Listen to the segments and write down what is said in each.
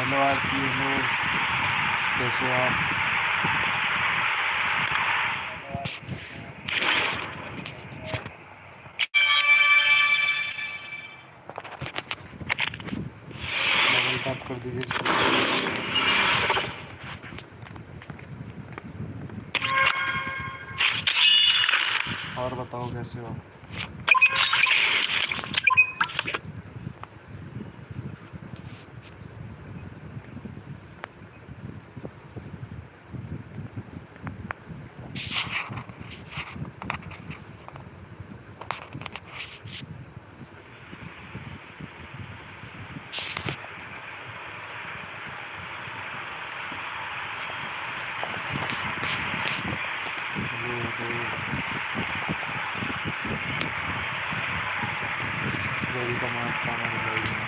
Hello आरती, hello. कैसे हो आप? डबल टैप कर दीजिए स्क्रीन पे। और बताओ कैसे हो? Hello hello. वेलकम आपका हमारे लाइव में।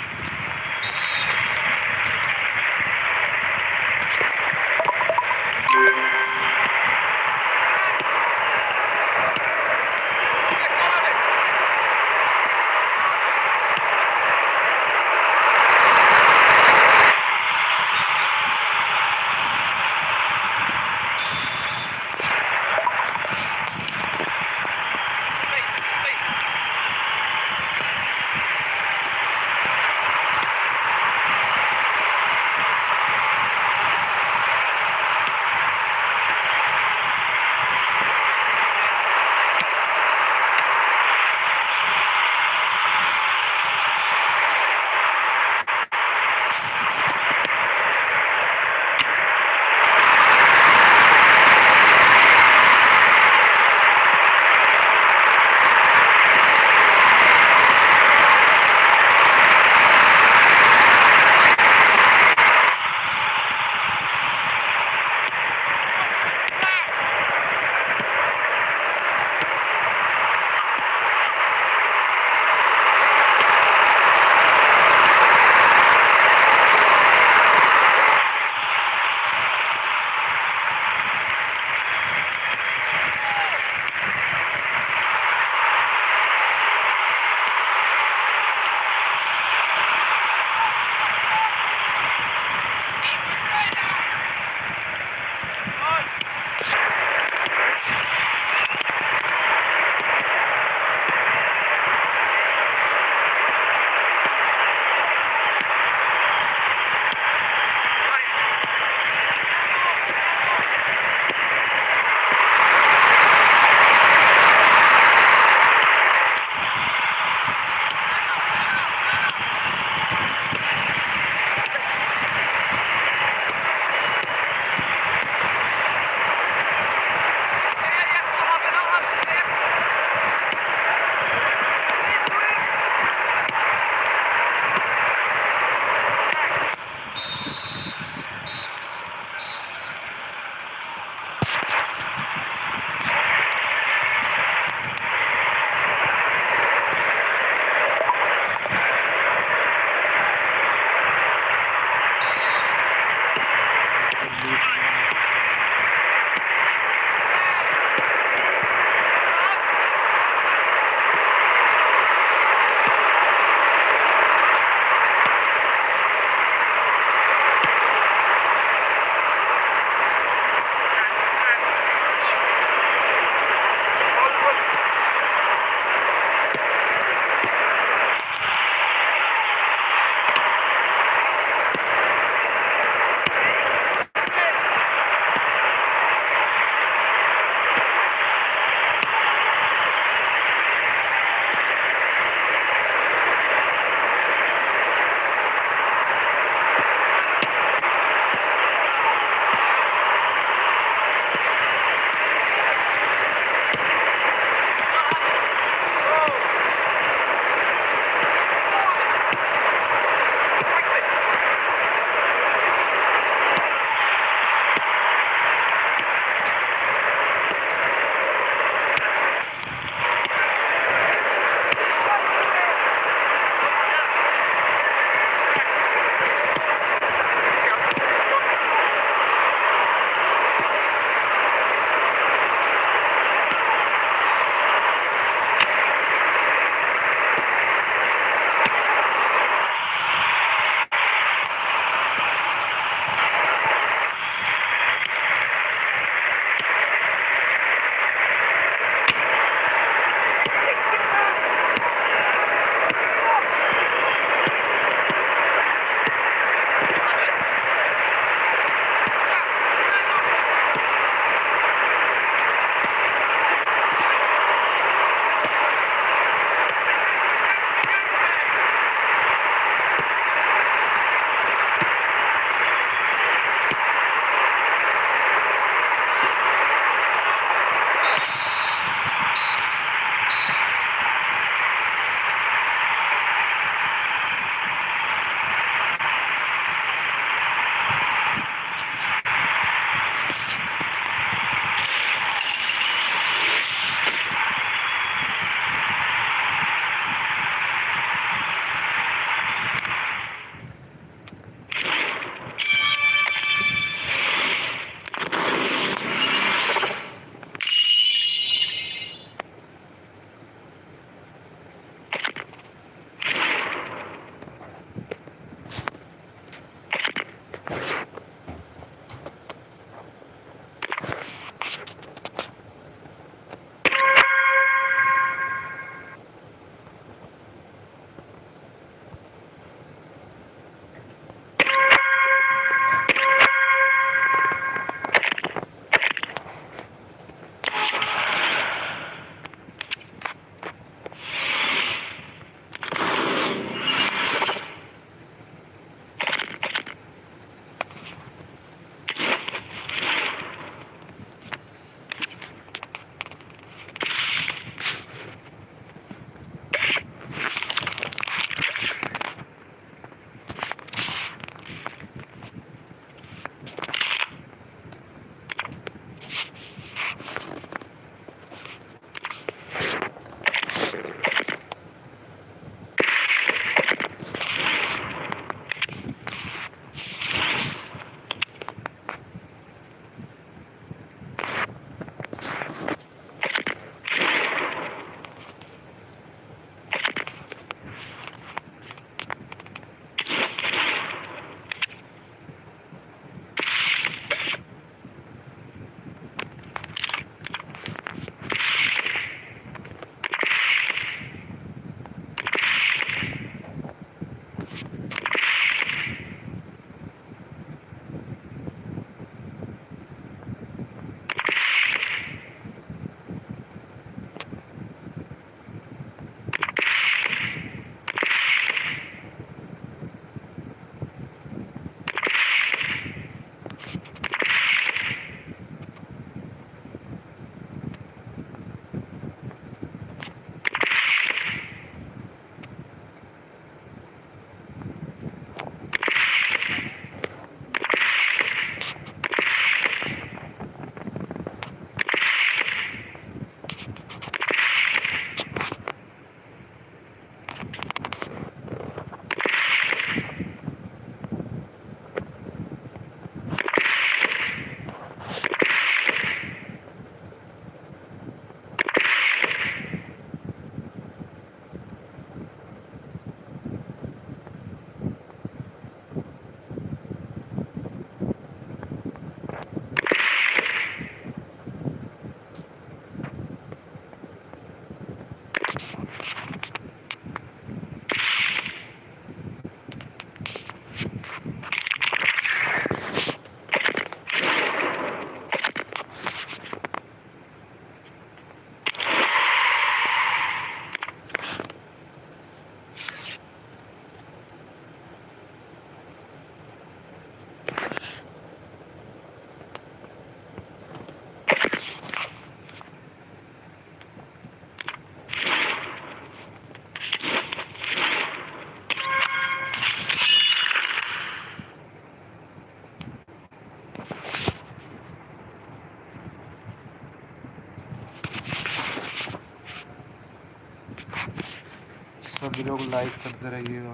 सभी लोग लाइक करते रहिएगा।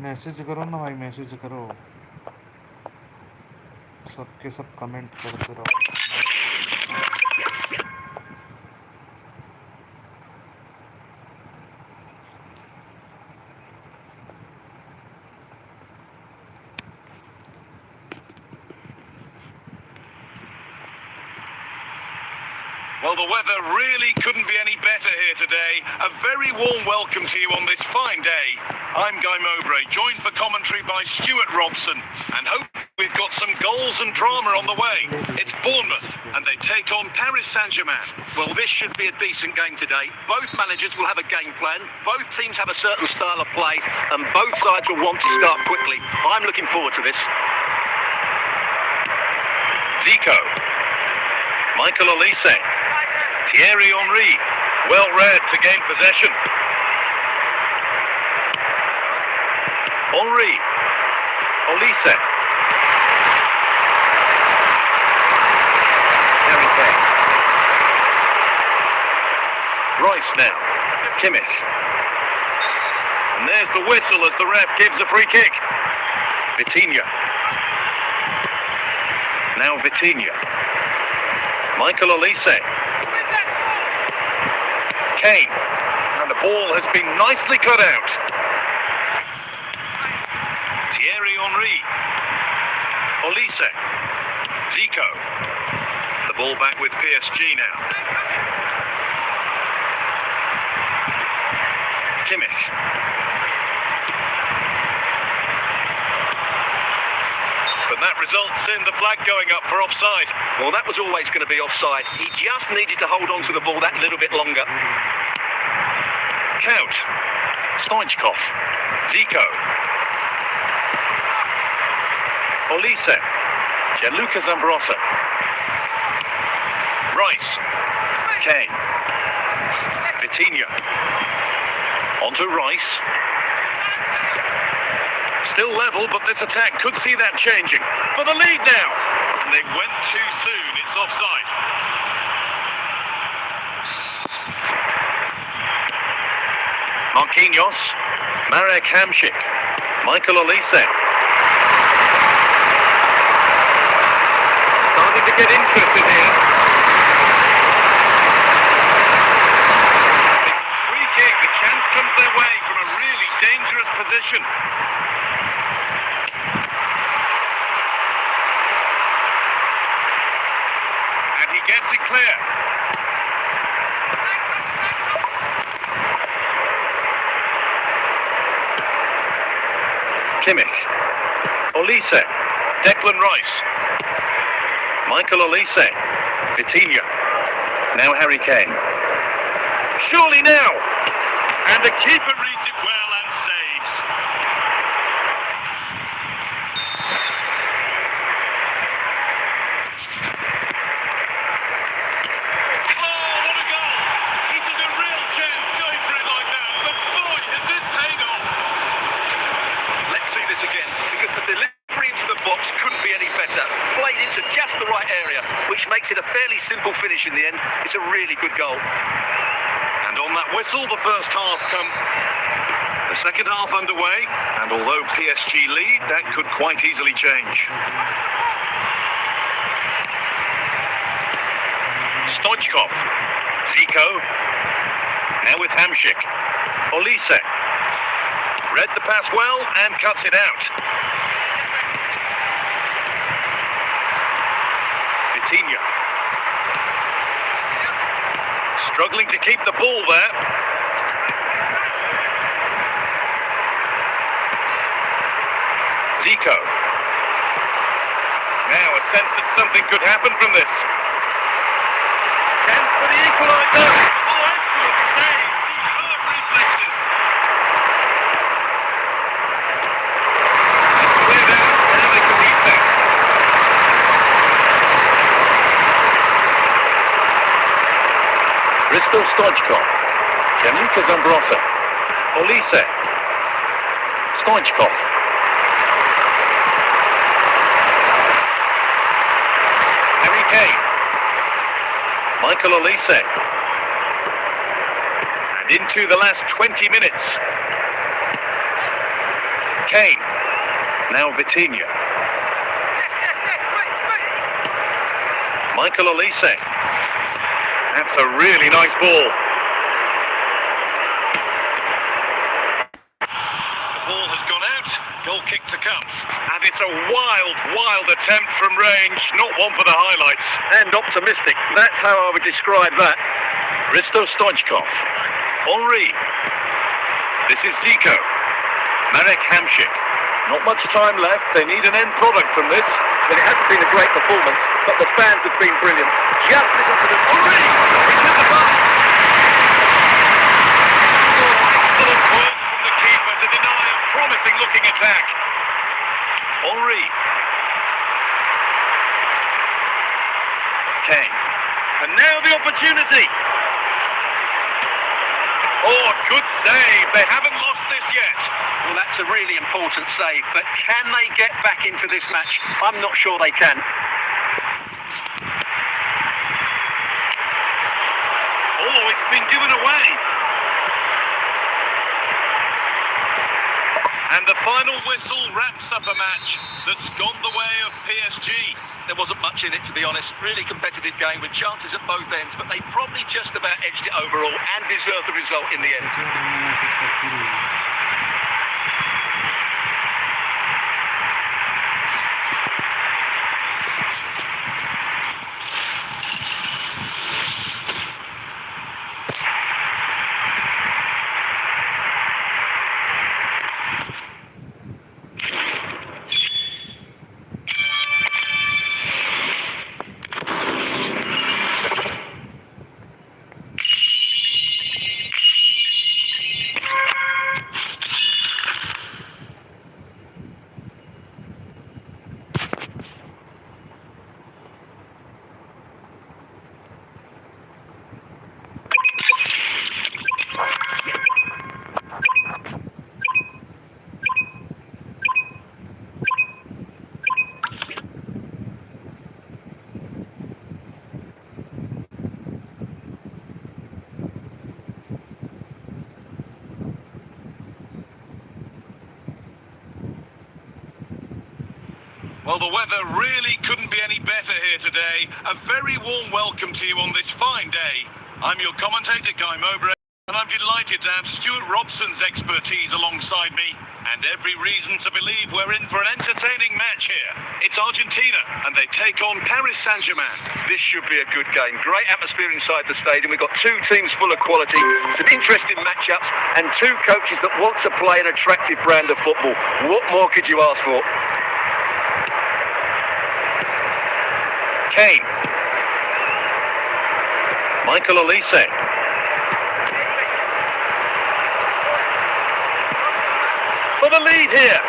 मैसेज करो ना भाई, मैसेज करो, सबके सब कमेंट करते रहो। Well, the weather really couldn't be any better here today. A very warm welcome to you on this fine day. I'm Guy Mowbray, joined for commentary by Stuart Robson, and hope we've got some goals and drama on the way. It's Bournemouth, and they take on Paris Saint-Germain. Well, this should be a decent game today. Both managers will have a game plan, both teams have a certain style of play, and both sides will want to start quickly. I'm looking forward to this. Zico. Michael Olise. Thierry Henry, well read to gain possession. Henry, Olise. Harry Kane. Rice now, Kimmich. And there's the whistle as the ref gives a free kick. Vitinha. Now Vitinha. Michael Olise. Kane, and the ball has been nicely cut out. Thierry Henry, Olise, Zico. The ball back with PSG now. Kimmich. But that results in the flag going up for offside. Well, that was always going to be offside. He just needed to hold on to the ball that little bit longer. Couch. Stoichkov. Zico. Olise. Gianluca Zambrotta. Rice. Kane. Vitinha. Onto Rice. Still level, but this attack could see that changing. For the lead now. And they went too soon. It's offside. Marquinhos. Marek Hamšík. Michael Olise. Starting to get interested here. It's a free kick. The chance comes their way from a really dangerous position. Gets it clear. Kimmich. Olise. Declan Rice. Michael Olise. Vitinha. Now Harry Kane. Surely now. And the keeper reads it well and saves. Just the right area, which makes it a fairly simple finish in the end. It's a really good goal. And on that whistle, the first half come. The second half underway, and although PSG lead, that could quite easily change. Stoichkov. Zico. Now with Hamšík. Olise. Read the pass well and cuts it out. Vitinha. Struggling to keep the ball there. Zico. Now a sense that something could happen from this. Chance for the equaliser. Oh, excellent save. Superb reflexes. Cleared out. Now they can beat that. Hristo Stoichkov. Gianluca Zambrotta. Olise. Stoichkov. Harry Kane. Michael Olise. And into the last 20 minutes. Kane. Now Vitinha. Michael Olise. That's a really nice ball. The ball has gone out. Goal kick to come. And it's a wild attempt from range. Not one for the highlights. And optimistic. That's how I would describe that. Risto Stoichkov. Henry. This is Zico. Marek Hamšík. Not much time left. They need an end product from this. Well, it hasn't been a great performance, but the fans have been brilliant. Just listen to them. Henry! He's at the bar. Excellent work from the keeper to deny a promising looking attack. Henry. Kane. And now the opportunity. Oh, good save. They haven't lost this yet. Well, that's a really important save, but can they get back into this match? I'm not sure they can. Oh, it's been given away. And the final whistle wraps up a match that's gone the way of PSG. There wasn't much in it, to be honest. Really competitive game with chances at both ends, but they probably just about edged it overall and deserved the result in the end. Well, the weather really couldn't be any better here today. A very warm welcome to you on this fine day. I'm your commentator, Guy Mowbray, and I'm delighted to have Stuart Robson's expertise alongside me, and every reason to believe we're in for an entertaining match here. It's Argentina, and they take on Paris Saint-Germain. This should be a good game. Great atmosphere inside the stadium. We've got two teams full of quality, some interesting matchups, and two coaches that want to play an attractive brand of football. What more could you ask for? Kane. Michael Olise. For the lead here.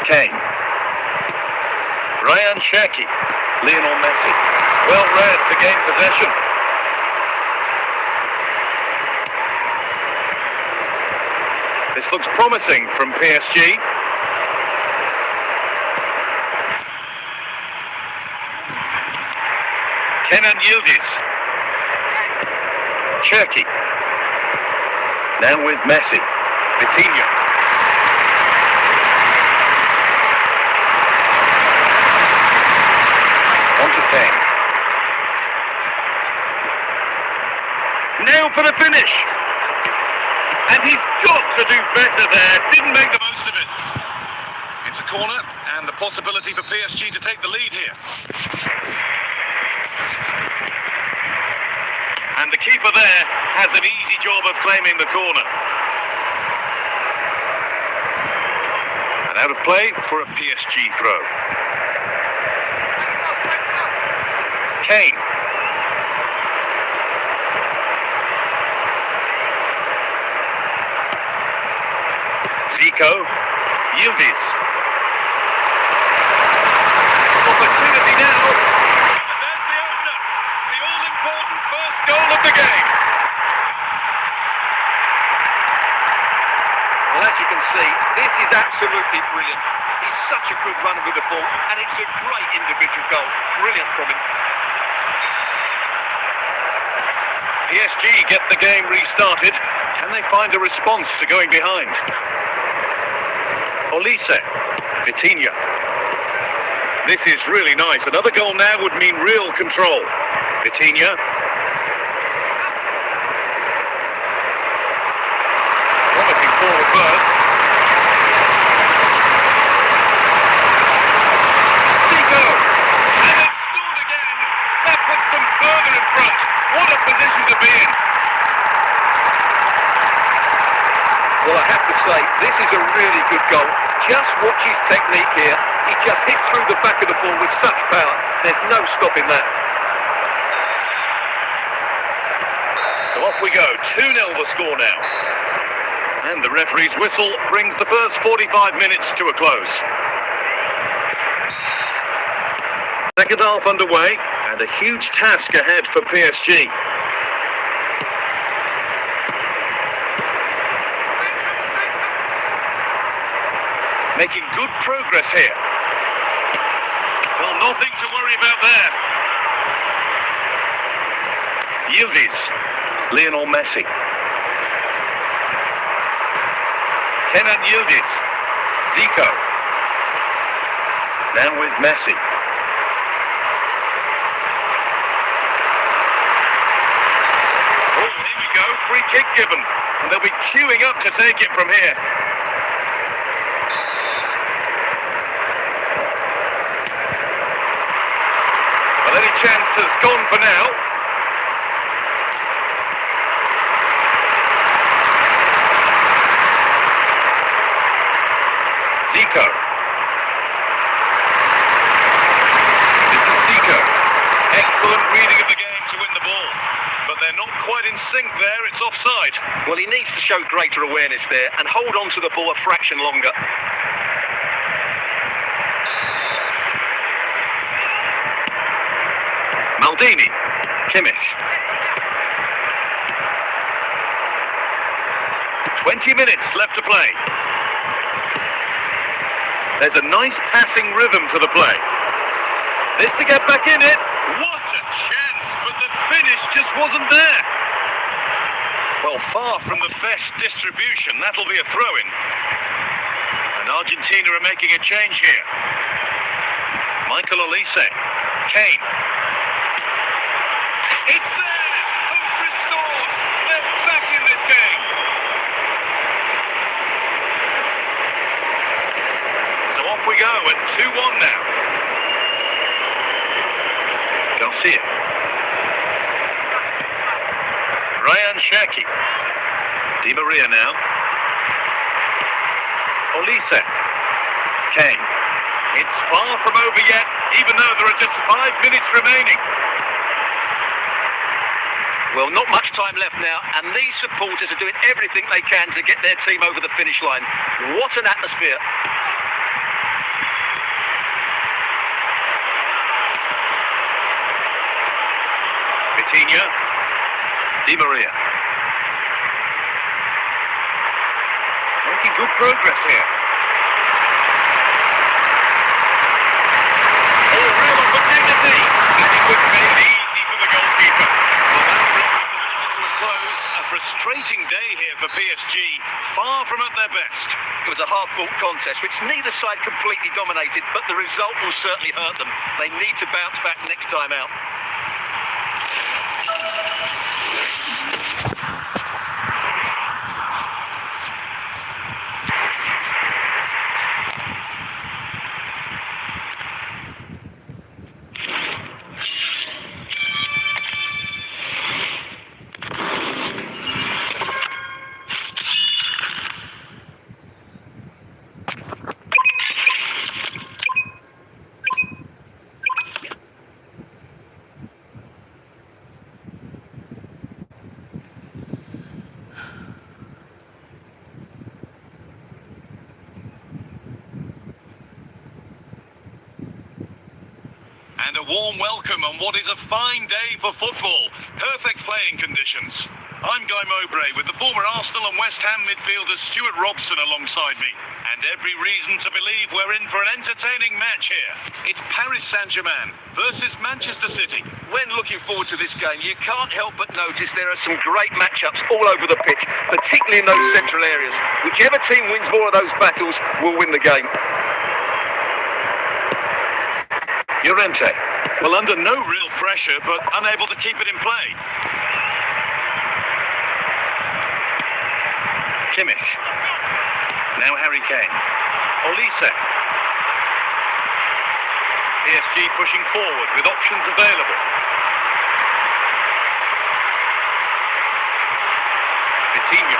Kane. Ryan Cherki. Lionel Messi. Well read to gain possession. This looks promising from PSG. Kenan Yildiz. Cherki. Now with Messi. Vitinha. On to Kane. Now for the finish. And he's got to do better there. Didn't make the most of it. It's a corner and the possibility for PSG to take the lead here. And the keeper there has an easy job of claiming the corner. And out of play for a PSG throw. Kane. Zico, Yildiz. Opportunity now. And there's the opener. The all-important first goal of the game. Well, as you can see, this is absolutely brilliant. He's such a good runner with the ball, and it's a great individual goal. Brilliant from him. PSG get the game restarted. Can they find a response to going behind? Olise, Vitinha. This is really nice. Another goal now would mean real control. Vitinha. Promising forward burst. Zico! And they've scored again. That puts them further in front. What a position to be in. Well, I have to say, this is a really good goal. Just watch his technique here. He just hits through the back of the ball with such power. There's no stopping that. So off we go. 2-0 the score now. And the referee's whistle brings the first 45 minutes to a close. Second half underway, and a huge task ahead for PSG. Making good progress here. Well, nothing to worry about there. Yildiz, Lionel Messi. Kenan Yildiz, Zico. Now with Messi. Oh, here we go, free kick given. And they'll be queuing up to take it from here. Well, any chance has gone for now. Zico. This is Zico. Excellent reading of the game to win the ball. But they're not quite in sync there, it's offside. Well, he needs to show greater awareness there and hold on to the ball a fraction longer. Maldini. Kimmich. 20 minutes left to play. There's a nice passing rhythm to the play. This to get back in it. What a chance, but the finish just wasn't there. Well, far from the best distribution. That'll be a throw-in. And Argentina are making a change here. Michael Olise. Kane. It's there! Hope restored! They're back in this game! So off we go at 2-1 now. Garcia. Ryan Cherki. Di Maria now. Olise. Kane. It's far from over yet, even though there are just 5 minutes remaining. Well, not much time left now, and these supporters are doing everything they can to get their team over the finish line. What an atmosphere. Vitinha. Di Maria. Making good progress here. Oh, real opportunity! And it was made easy for the goalkeeper. Well, that brings the match to a close. A frustrating day here for PSG. Far from at their best. It was a hard-fought contest, which neither side completely dominated, but the result will certainly hurt them. They need to bounce back next time out. And a warm welcome on what is a fine day for football. Perfect playing conditions. I'm Guy Mowbray with the former Arsenal and West Ham midfielder Stuart Robson alongside me. And every reason to believe we're in for an entertaining match here. It's Paris Saint-Germain versus Manchester City. When looking forward to this game, you can't help but notice there are some great matchups all over the pitch, particularly in those central areas. Whichever team wins more of those battles will win the game. Llorente. Well, under no real pressure, but unable to keep it in play. Kimmich. Now Harry Kane. Olise. PSG pushing forward with options available. Vitinha.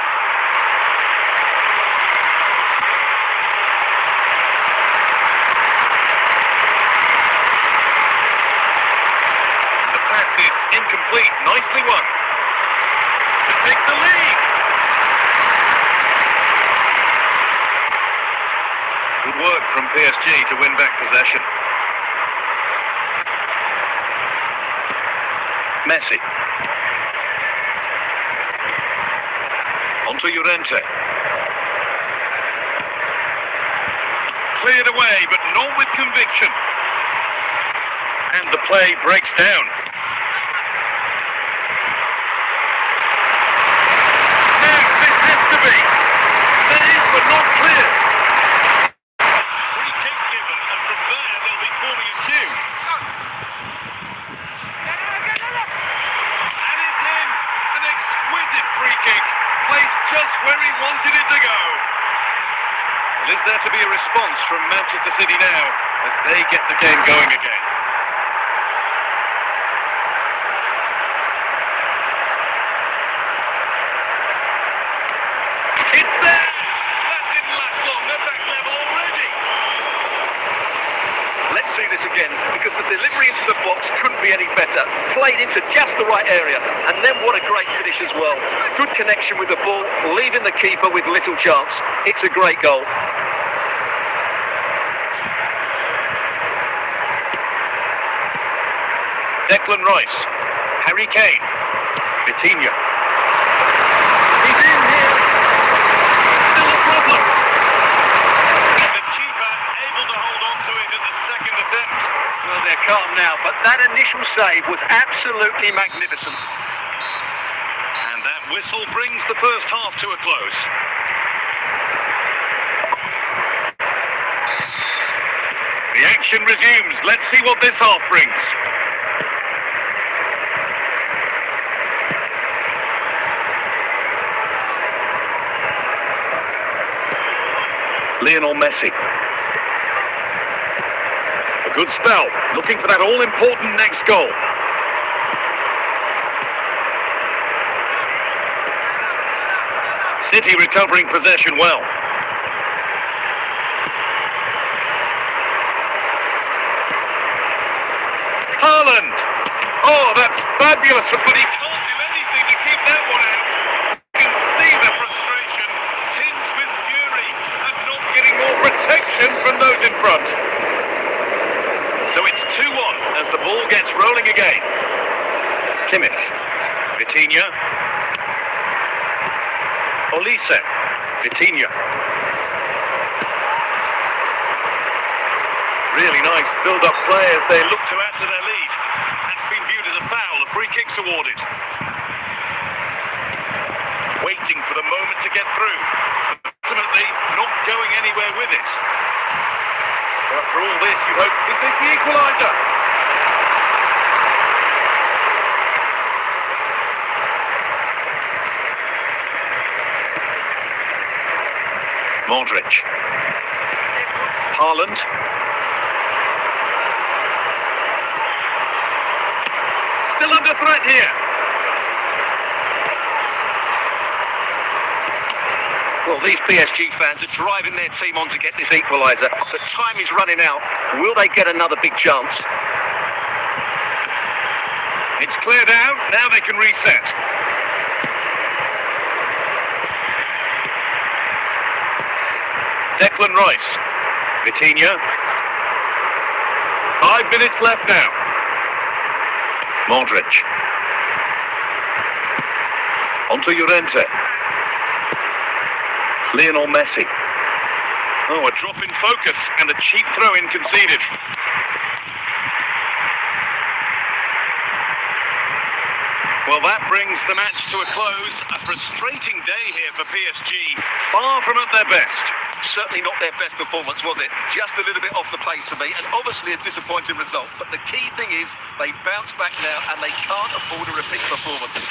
The pass is incomplete. Nicely won. To take the lead. Good work from PSG to win back possession. Messi. Onto Llorente. Cleared away, but not with conviction. And the play breaks down. Now this has to be. There is, but not clear. Free kick given, and from there they'll be forming a queue. And it's in. An exquisite free kick. Placed just where he wanted it to go. Well, is there to be a response from Manchester City now as they get the game going again? It's there! That didn't last long. They're back level already. Let's see this again, because the delivery into the box couldn't be any better. Played into just the right area, and then what a great finish as well. Good connection with the ball, leaving the keeper with little chance. It's a great goal. Declan Rice. Harry Kane. Vitinha. He's in here. Still a problem. And the keeper able to hold on to it at the second attempt. Well, they're calm now, but that initial save was absolutely magnificent. And that whistle brings the first half to a close. The action resumes. Let's see what this half brings. Lionel Messi. A good spell, looking for that all-important next goal. City recovering possession well. Haaland! Oh, that's fabulous, but he can't do anything to keep that one out. You can see the frustration, tinged with fury, and not getting more protection from those in front. So it's 2-1 as the ball gets rolling again. Kimmich. Vitinha. Olise. Vitinha. Really nice build-up play as they look to add to their lead. That's been viewed as a foul. A free kick's awarded. Waiting for the moment to get through. But ultimately, not going anywhere with it. Well, after all this, you hope, is this the equaliser? Modric. Haaland. Still under threat here. Well, these PSG fans are driving their team on to get this equaliser, but time is running out. Will they get another big chance? It's cleared out, now they can reset. Declan Rice. Vitinha. 5 minutes left now. Modric. Onto Llorente. Lionel Messi. Oh, a drop in focus and a cheap throw-in conceded. Well, that brings the match to a close. A frustrating day here for PSG. Far from at their best. Certainly not their best performance, was it? Just a little bit off the pace for me, and obviously a disappointing result. But the key thing is they bounce back now, and they can't afford a repeat performance.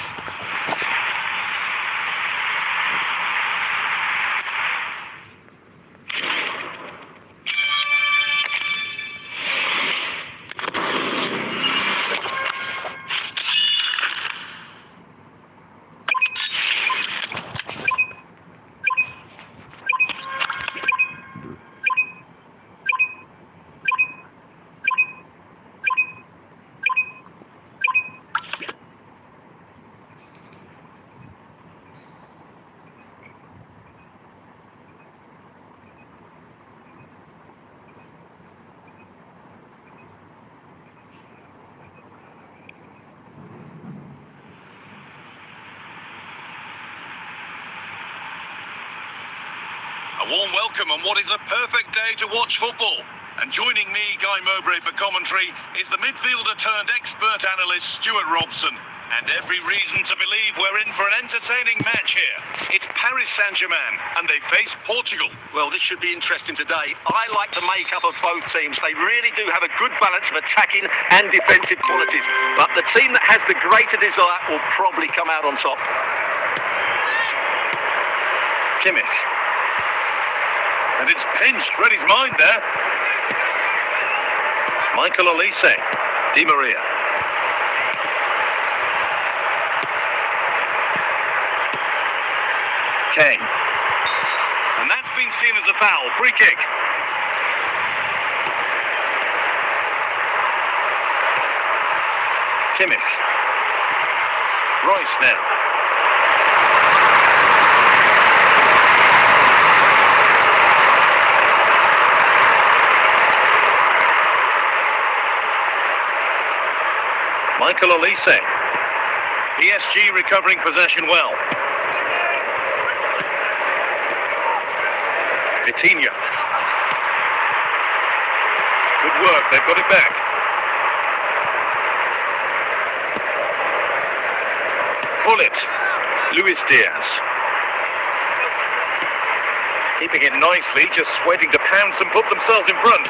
A warm welcome on what is a perfect day to watch football. And joining me, Guy Mowbray, for commentary is the midfielder turned expert analyst Stuart Robson. And every reason to believe we're in for an entertaining match here. It's Paris Saint-Germain and they face Portugal. Well, this should be interesting today. I like the makeup of both teams. They really do have a good balance of attacking and defensive qualities. But the team that has the greater desire will probably come out on top. Kimmich. And it's pinched, read his mind there. Michael Olise. Di Maria. Kane. And that's been seen as a foul. Free kick. Kimmich. Royce now. Michael Olise. PSG recovering possession well. Vitinha. Good work, they've got it back. Gullit. Luis Diaz. Keeping it nicely, just waiting to pounce and put themselves in front.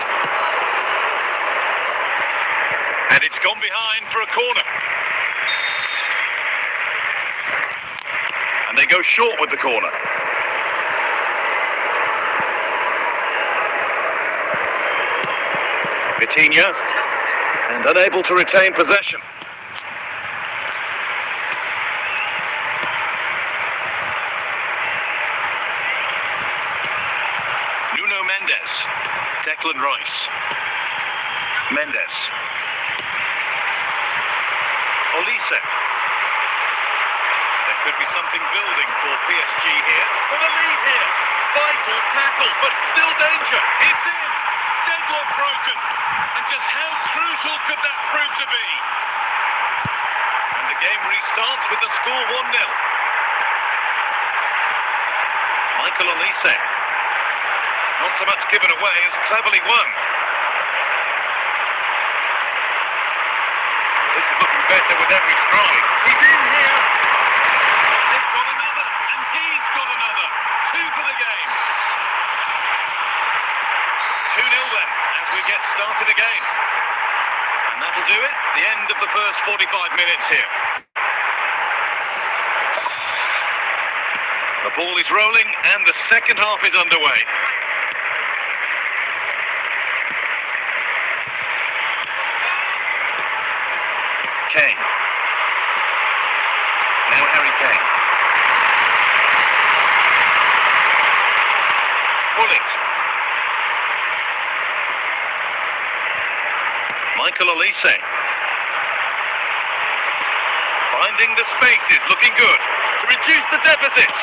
And it's gone behind for a corner. And they go short with the corner. Vitinha, and unable to retain possession. Nuno Mendes, Declan Rice. Mendes. Olise. There could be something building for PSG here. For the lead here. Vital tackle, but still danger. It's in. Deadlock broken. And just how crucial could that prove to be? And the game restarts with the score 1-0. Michael Olise. Not so much given away as cleverly won. This is looking better with every stride. He's in here. They've got another, and he's got another. 2 for the game. 2-0 then, as we get started again. And that'll do it. The end of the first 45 minutes here. The ball is rolling, and the second half is underway. Kane. Now Harry Kane. Gullit. Michael Olise. Finding the spaces, looking good. To reduce the deficit.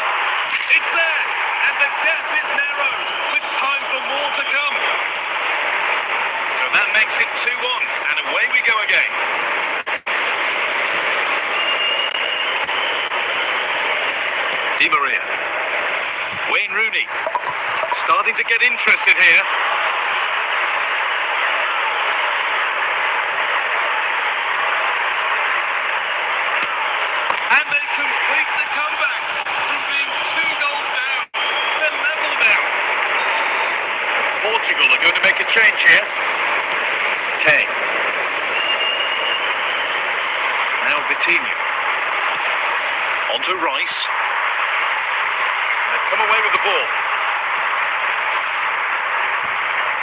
It's there, and the gap is narrowed, with time for more to come. So that makes it 2-1, and away we go again. Wayne Rooney starting to get interested here. And they complete the comeback from being 2 goals down. They're level now. Portugal are going to make a change here. Kane. Now Vitinha. On to Rice. They've come away with the ball.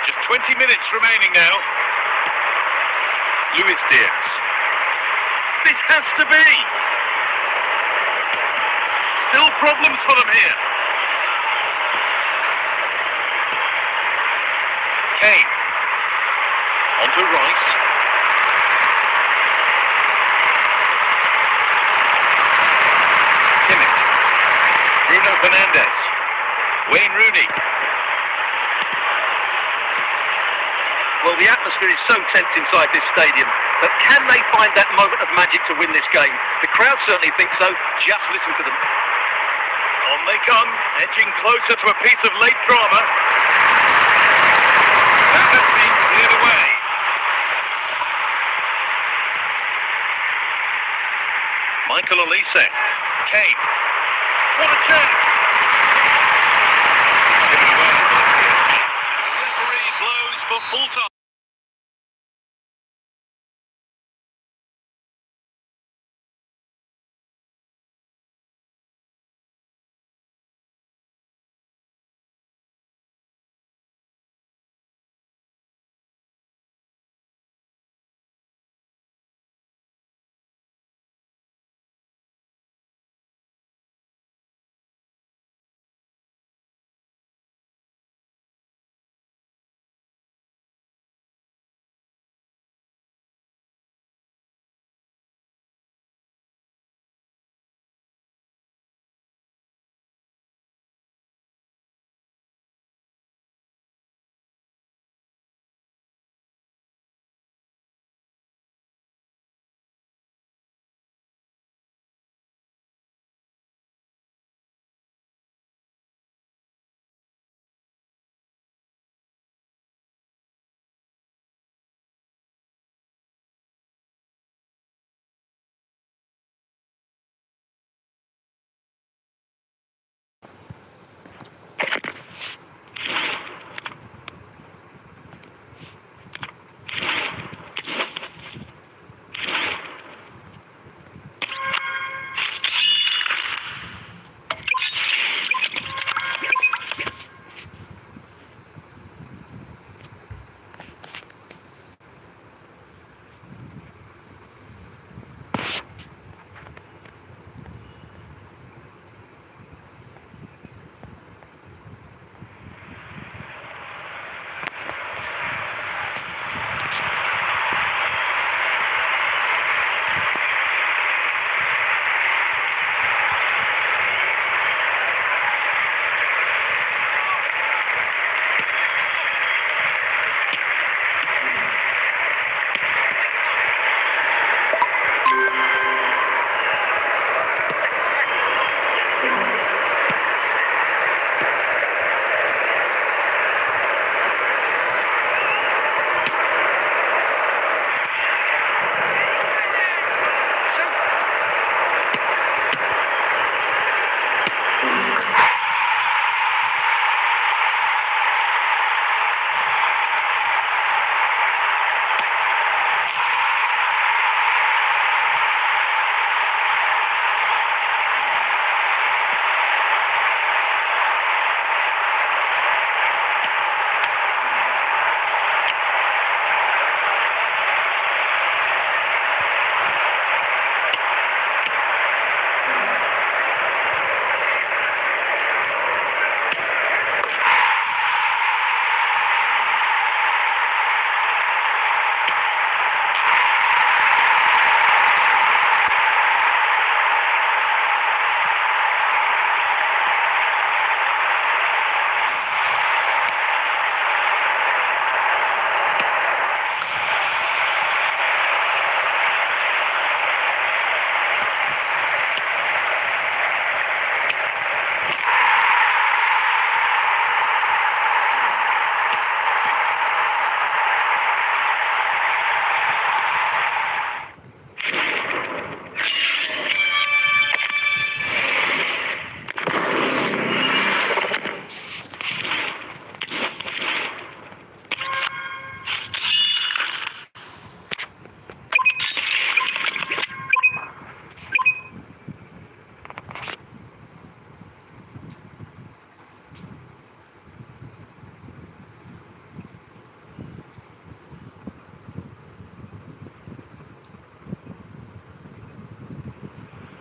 Just 20 minutes remaining now. Luis Diaz. This has to be. Still problems for them here. Kane. On to Rice. Kimmich. Bruno Fernandes. Wayne Rooney. Well, the atmosphere is so tense inside this stadium, but can they find that moment of magic to win this game? The crowd certainly think so. Just listen to them. On they come, edging closer to a piece of late drama. That has been cleared away. Michael Olise. Kane. What a chance! Given away. The referee blows for full time.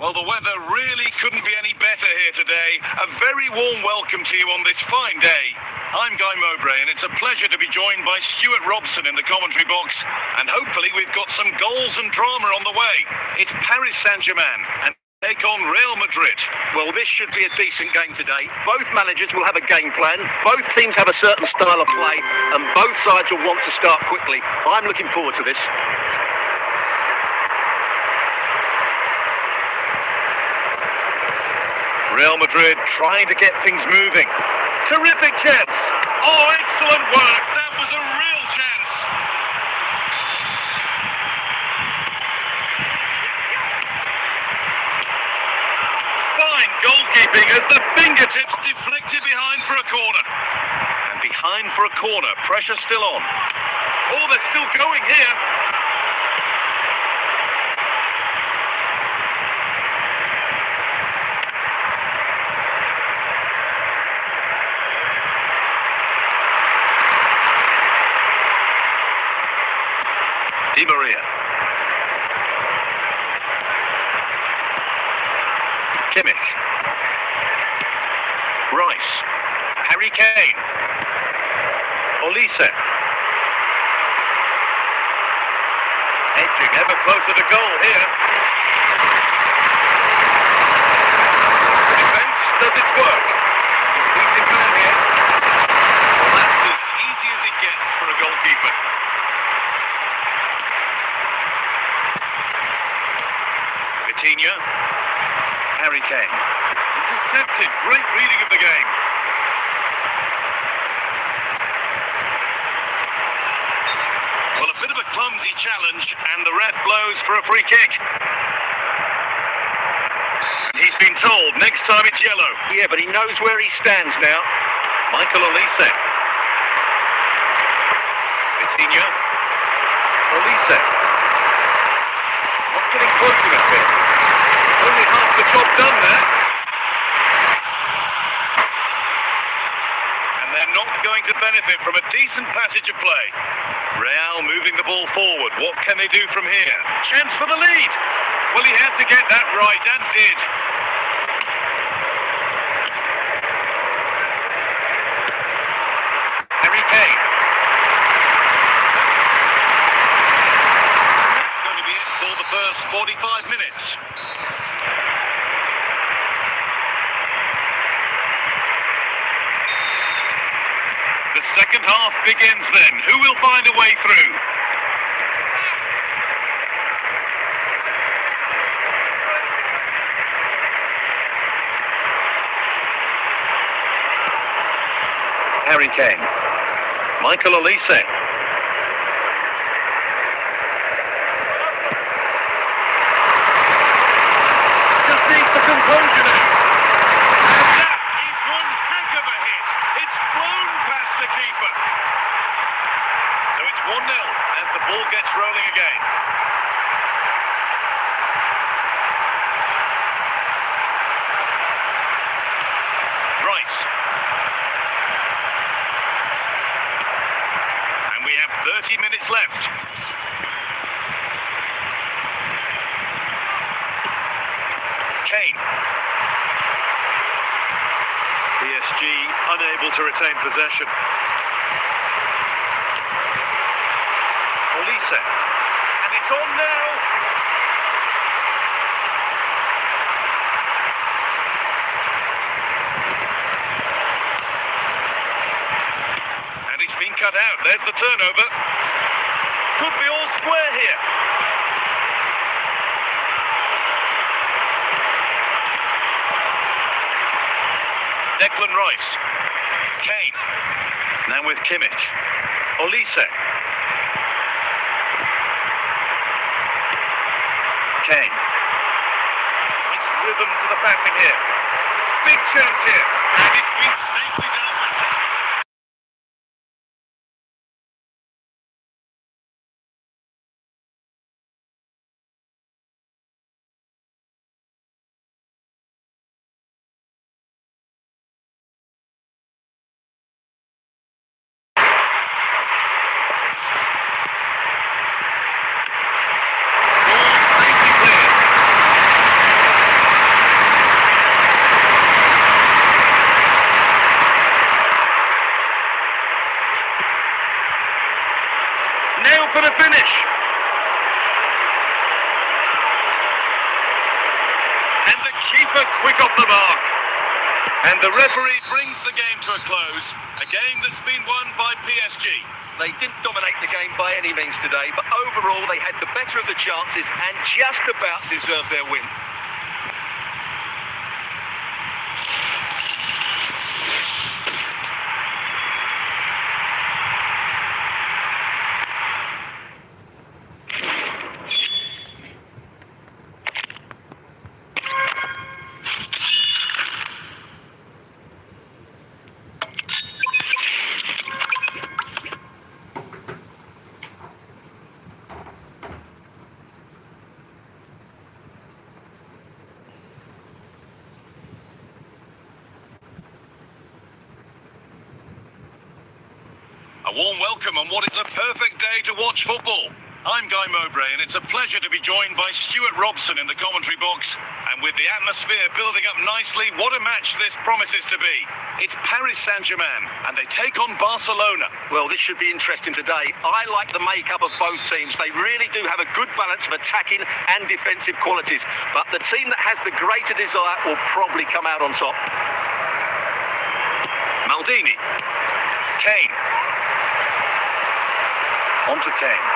Well, the weather really couldn't be any better here today. A very warm welcome to you on this fine day. I'm Guy Mowbray, and it's a pleasure to be joined by Stuart Robson in the commentary box. And hopefully we've got some goals and drama on the way. It's Paris Saint-Germain and take on Real Madrid. Well, this should be a decent game today. Both managers will have a game plan. Both teams have a certain style of play, and both sides will want to start quickly. I'm looking forward to this. Real Madrid trying to get things moving. Terrific chance. Oh, excellent work. That was a real chance. Fine goalkeeping as the fingertips deflected behind for a corner. And behind for a corner. Pressure still on. Oh, they're still going here. Di Maria. Kimmich. Rice. Harry Kane. Olise. Edging ever closer to goal here. Defence does its work. Easy man here. Well, that's as easy as it gets for a goalkeeper. Coutinho, Harry Kane, intercepted, great reading of the game. Well, a bit of a clumsy challenge, and the ref blows for a free kick. He's been told next time it's yellow. Yeah, but he knows where he stands now. Michael Olise. Coutinho. Olise. Not getting close enough here. Only half the job done there. And they're not going to benefit from a decent passage of play. Real moving the ball forward. What can they do from here? Chance for the lead. Well, he had to get that right and did. Harry Kane. That's going to be it for the first 45 minutes. The second half begins then. Who will find a way through? Harry Kane. Michael Olise. Just needs the composure now. And that is one heck of a hit. It's flown past the keeper. So it's 1-0 as the ball gets rolling again. Rice. And we have 30 minutes left. Kane. PSG unable to retain possession. Olise. And it's on now. And it's been cut out. There's the turnover. Could be all square here. Declan Rice. Kane. Now with Kimmich. Olise. Kane. Nice rhythm to the passing here. Big chance here. And it's been safely dealt with. for the finish. And the keeper quick off the mark. And the referee brings the game to a close. A game that's been won by PSG. They didn't dominate the game by any means today, but overall they had the better of the chances and just about deserved their win. A warm welcome on what is a perfect day to watch football. I'm Guy Mowbray, and it's a pleasure to be joined by Stuart Robson in the commentary box. And with the atmosphere building up nicely, what a match this promises to be. It's Paris Saint-Germain, and they take on Barcelona. Well, this should be interesting today. I like the makeup of both teams. They really do have a good balance of attacking and defensive qualities. But the team that has the greater desire will probably come out on top. Maldini. Kane. On to Kane.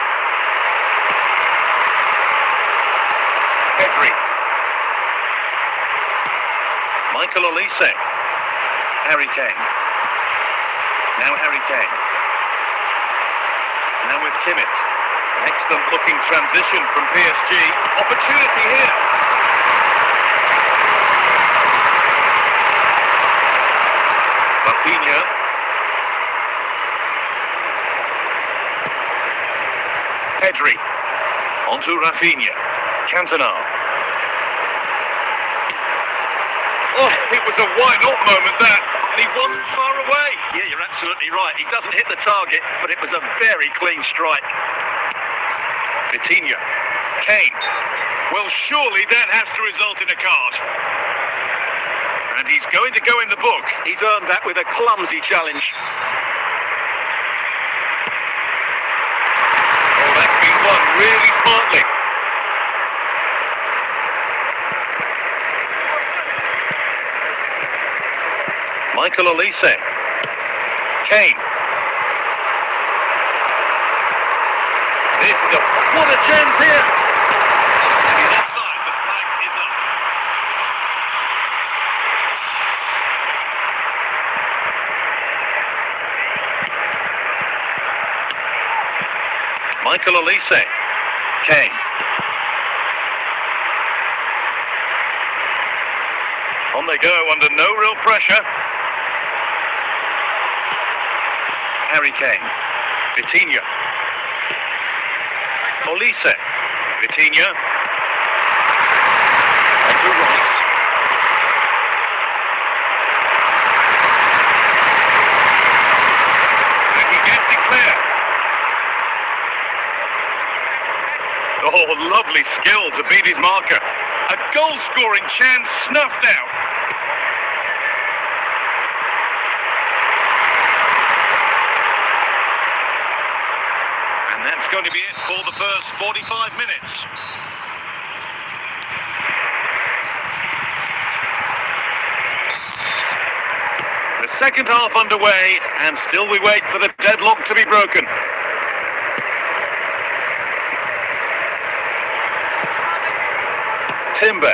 Pedri. Michael Olise. Harry Kane. Now Harry Kane. Now with Kimmich. An excellent looking transition from PSG. Opportunity here. Rafinha. Pedri. Onto Rafinha. Cantona. Oh, it was a why-not moment that, and he wasn't far away. Yeah, you're absolutely right. He doesn't hit the target, but it was a very clean strike. Vitinha. Kane. Well, surely that has to result in a card. And he's going to go in the book. He's earned that with a clumsy challenge. Oh, that's been won really smartly. Michael Olise. Kane. What a chance here! And he's offside, the flag is up. Michael Olise. Kane. On they go under no real pressure. Harry Kane. Vitinha. Olise. Vitinha. On to Rice. And he gets it clear. Oh, lovely skill to beat his marker. A goal-scoring chance snuffed out. And that's going to be it for the first 45 minutes. The second half underway, and still we wait for the deadlock to be broken. Timber.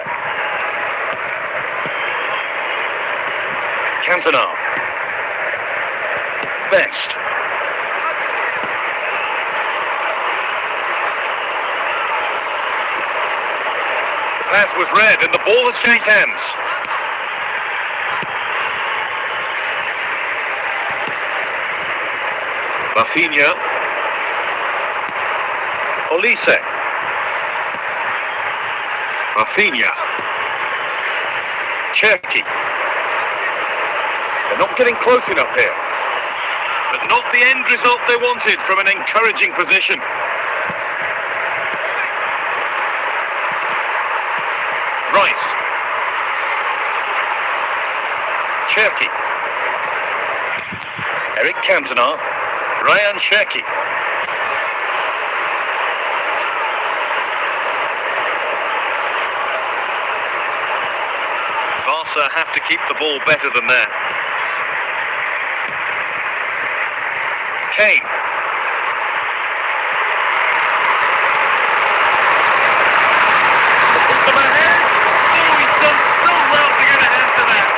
Cantona. Best. The pass was read and the ball has changed hands. Rafinha. Olise. Rafinha. Cherki. They're not getting close enough here. But not the end result they wanted from an encouraging position. Rice. Cherki. Eric Cantona. Ryan Cherki. Barca have to keep the ball better than that. Kane. Put them ahead. Oh, he's done so well to get a hand to that.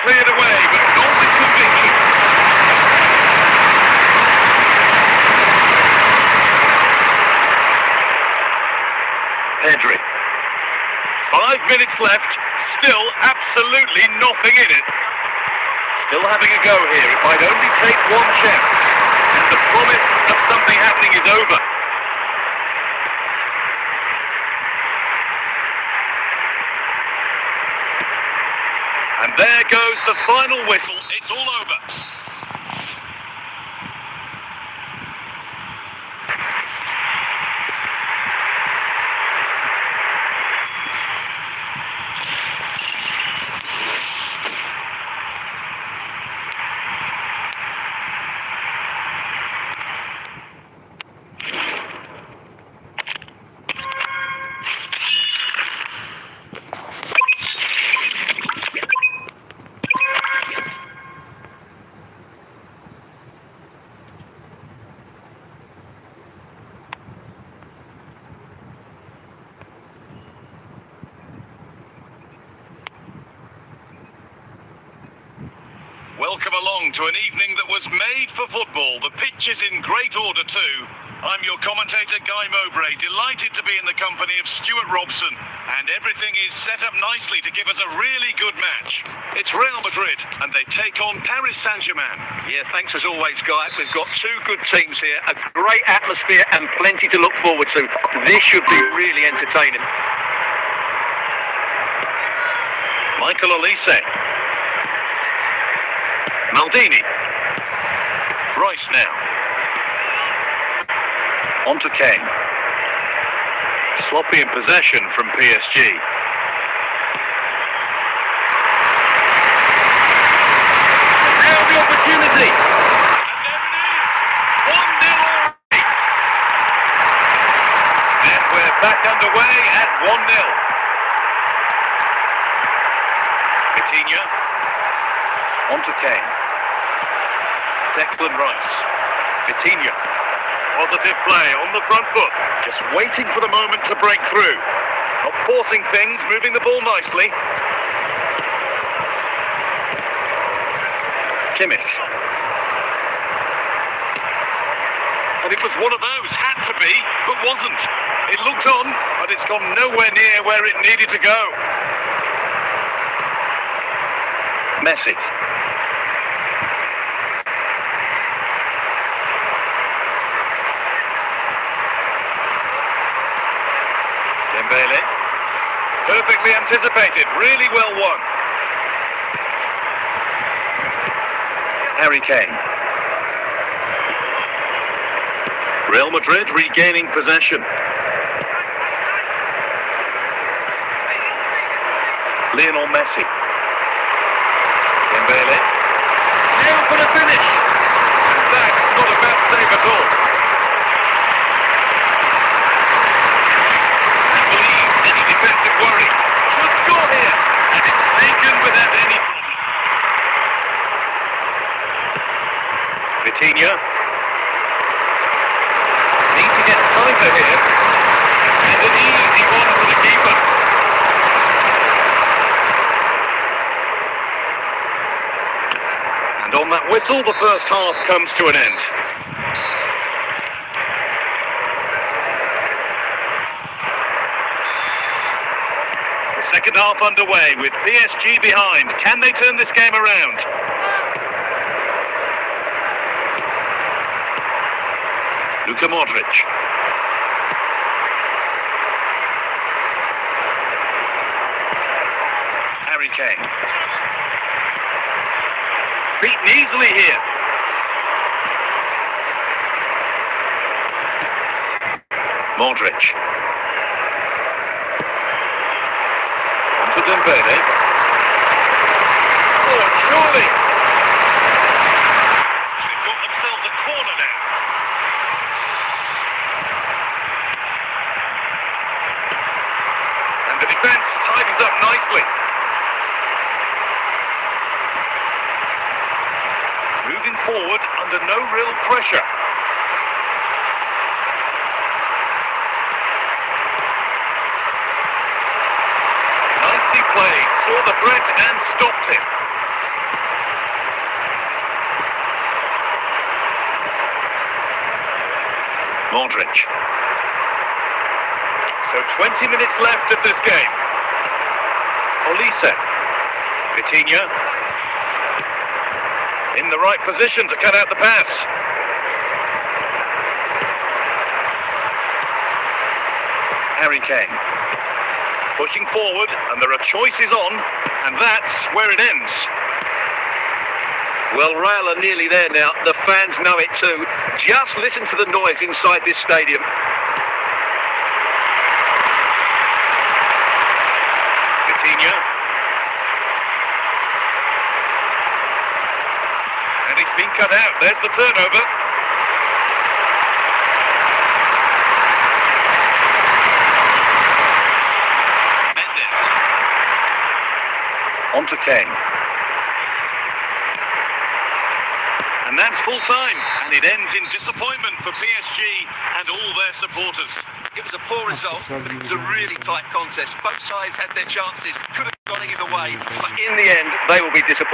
Cleared away, but not with conviction. Pedri. 5 minutes left, still absolutely nothing in it. Still having a go here, it might only take one chance. And the promise of something happening is over. And there goes the final whistle, it's all over. Welcome along to an evening that was made for football. The pitch is in great order too. I'm your commentator, Guy Mowbray, delighted to be in the company of Stuart Robson. And everything is set up nicely to give us a really good match. It's Real Madrid, and they take on Paris Saint-Germain. Yeah, thanks as always, Guy. We've got two good teams here, a great atmosphere and plenty to look forward to. This should be really entertaining. Michael Olise. Maldini. Rice now. On to Kane. Sloppy in possession from PSG. Now the opportunity. And there it is. 1-0 already. And we're back underway at 1-0. Coutinho. On to Kane. Declan Rice. Coutinho. Positive play on the front foot. Just waiting for the moment to break through. Not forcing things, moving the ball nicely. Kimmich. And it was one of those, had to be, but wasn't. It looked on, but it's gone nowhere near where it needed to go. Messi. Dembele. Perfectly anticipated, really well won. Harry Kane. Real Madrid regaining possession. Lionel Messi. Dembele. Now for the finish. And that's not a bad save at all. I believe any defensive worry should score here. And it's taken without any problem. Coutinho. Need to get tighter here. And an easy one for the keeper. And on that whistle, the first half comes to an end. The second half underway with PSG behind. Can they turn this game around? Luka Modric. Harry Kane. Beaten easily here. Modric. On to Dembele. Oh, surely. They've got themselves a corner now. defence tidies up nicely. Moving forward under no real pressure. Nicely played, saw the threat and stopped him. Modric. So 20 minutes left of this game. Olise. Vitinha. In the right position to cut out the pass. Harry Kane. Pushing forward, and there are choices on, and that's where it ends. Well, Real are nearly there now. The fans know it too. Just listen to the noise inside this stadium. Vitinha. And it's been cut out. There's the turnover. Mendes. On to Kane. And that's full time, and it ends in disappointment for PSG and all their supporters. It was a poor result, but it was a really tight contest. Both sides had their chances, could have gone either way, but in the end, they will be disappointed.